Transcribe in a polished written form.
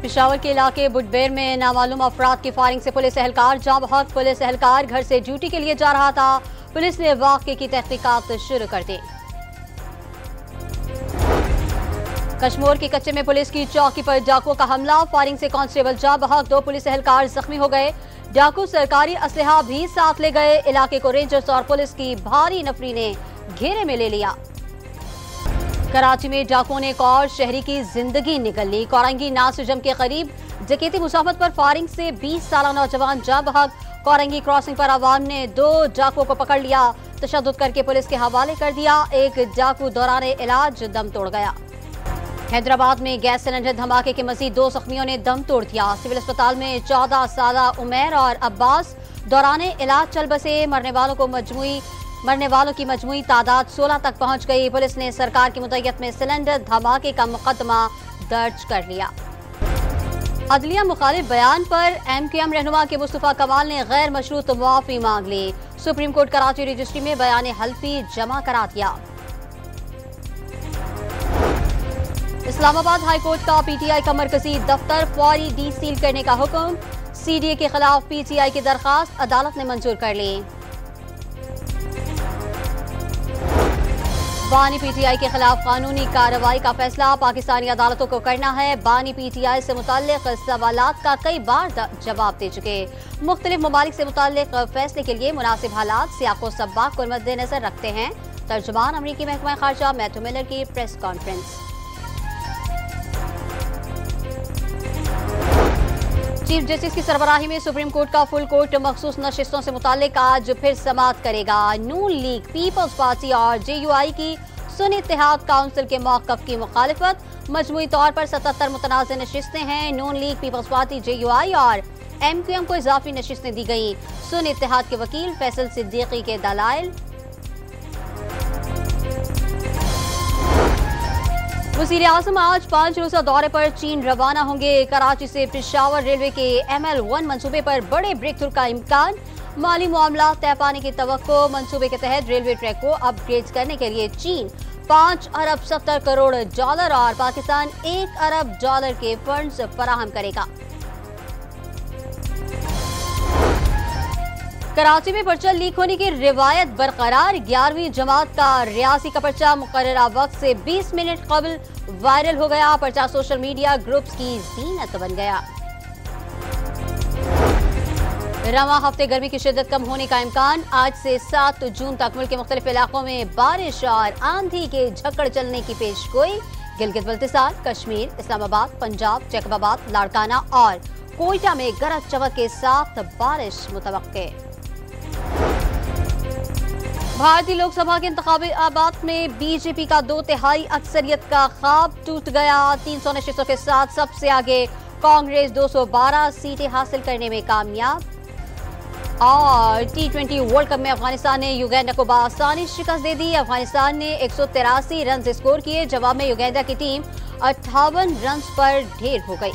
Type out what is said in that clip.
पेशावर के इलाके बुटबेर में नामालूम अफराद की फायरिंग से पुलिस एहलकार जाँ बहक। पुलिस एहलकार घर से ड्यूटी के लिए जा रहा था। पुलिस ने वाक़े की तहकीकात शुरू कर दी। कश्मीर के कच्चे में पुलिस की चौकी पर डाकुओं का हमला। फायरिंग से कांस्टेबल जाँ बहक, 2 पुलिस एहलकार जख्मी हो गए। डाकू सरकारी असलहा भी साथ ले गए। इलाके को रेंजर्स और पुलिस की भारी नफरी ने घेरे में ले लिया। कराची में डाकुओं ने एक और शहरी की जिंदगी निकल ली। कोरंगी नासुजम के करीब जकेती मुसाफत पर फायरिंग से 20 साल नौजवान जाँ बहक। कोरंगी क्रॉसिंग पर आवाम ने 2 डाकुओं को पकड़ लिया, तशद्दुद करके पुलिस के हवाले कर दिया। एक डाकू दौरान इलाज दम तोड़ गया। हैदराबाद में गैस सिलेंडर धमाके के मजीद 2 जख्मियों ने दम तोड़ दिया। सिविल अस्पताल में 14 साला उमैर और अब्बास दौरान इलाज चल बसे। मरने वालों की मजमुई तादाद 16 तक पहुंच गई। पुलिस ने सरकार की मुद्दत में सिलेंडर धमाके का मुकदमा दर्ज कर लिया। अदलिया मुखालिफ बयान पर MQM रहनुमा के मुस्तफा कमाल ने गैर मशरूत मुआफी मांग ली। सुप्रीम कोर्ट कराची रजिस्ट्री में बयान हल्फी जमा करा दिया। इस्लामाबाद हाई कोर्ट का PTI का मरकजी दफ्तर फौरी डीसील करने का हुक्म। CDA के खिलाफ PTI की दरखास्त अदालत ने मंजूर कर ली। बानी PTI के खिलाफ कानूनी कार्रवाई का फैसला पाकिस्तानी अदालतों को करना है। बानी PTI से मुताल्लिक सवालात का कई बार जवाब दे चुके। मुख्तलिफ ममालिक से मुताल्लिक फैसले के लिए मुनासिब हालात सियाको सब्बाक को मद्देनजर रखते हैं। तर्जुमान अमरीकी महकमा खारजा मैथ्यू मिलर की प्रेस कॉन्फ्रेंस। चीफ जस्टिस की सरबराही में सुप्रीम कोर्ट का फुल कोर्ट मखसूस नशिस्तों से मुतालिक आज फिर समाअत करेगा। नून लीग, पीपल्स पार्टी और JUI की सुन्नी इत्तेहाद काउंसिल के मौक़िफ़ की मुखालिफत। मजमूई तौर पर 77 मुतनाज़ नशिस्तें हैं। नून लीग, पीपल्स पार्टी, JUI और MQM को इजाफी नशिस्तें दी गई। सुन्नी इत्तेहाद के वकील फैसल सिद्दीकी के दलाइल। वज़ीर आज़म आज 5 रोज़ा दौरे पर चीन रवाना होंगे। कराची से पेशावर रेलवे के ML1 मंसूबे पर बड़े ब्रेक थ्रू का इम्कान। माली मामला तय पाने की तवक्को। मंसूबे के तहत रेलवे ट्रैक को अपग्रेड करने के लिए चीन 5 अरब 70 करोड़ डॉलर और पाकिस्तान 1 अरब डॉलर के फंड्स फराहम करेगा। कराची में पर्चा लीक होने की रिवायत बरकरार। 11वीं जमात का रियासी का पर्चा मुकर्ररा वक्त से 20 मिनट कबल वायरल हो गया। पर्चा सोशल मीडिया ग्रुप्स की जीनत बन गया। रवा हफ्ते गर्मी की शिद्दत कम होने का इम्कान। आज से 7 जून तक मुल्क के मुख्तलिफ इलाकों में बारिश और आंधी के झक्कड़ चलने की पेशगोई। गिलगित बल्तिस्तान, कश्मीर, इस्लामाबाद, पंजाब, जैकबाबाद, लाड़काना और कोयटा में गरज चमक के साथ बारिश मुतवक्के। भारतीय लोकसभा के इंतखाबात में BJP का 2/3 अक्सरियत का ख्वाब टूट गया। 300 नशिस्तों के साथ सबसे आगे कांग्रेस 212 सीटें हासिल करने में कामयाब। और T20 वर्ल्ड कप में अफगानिस्तान ने युगांडा को बासानी शिकस्त दे दी। अफगानिस्तान ने 183 रन स्कोर किए। जवाब में युगांडा की टीम 58 रन पर ढेर हो गई।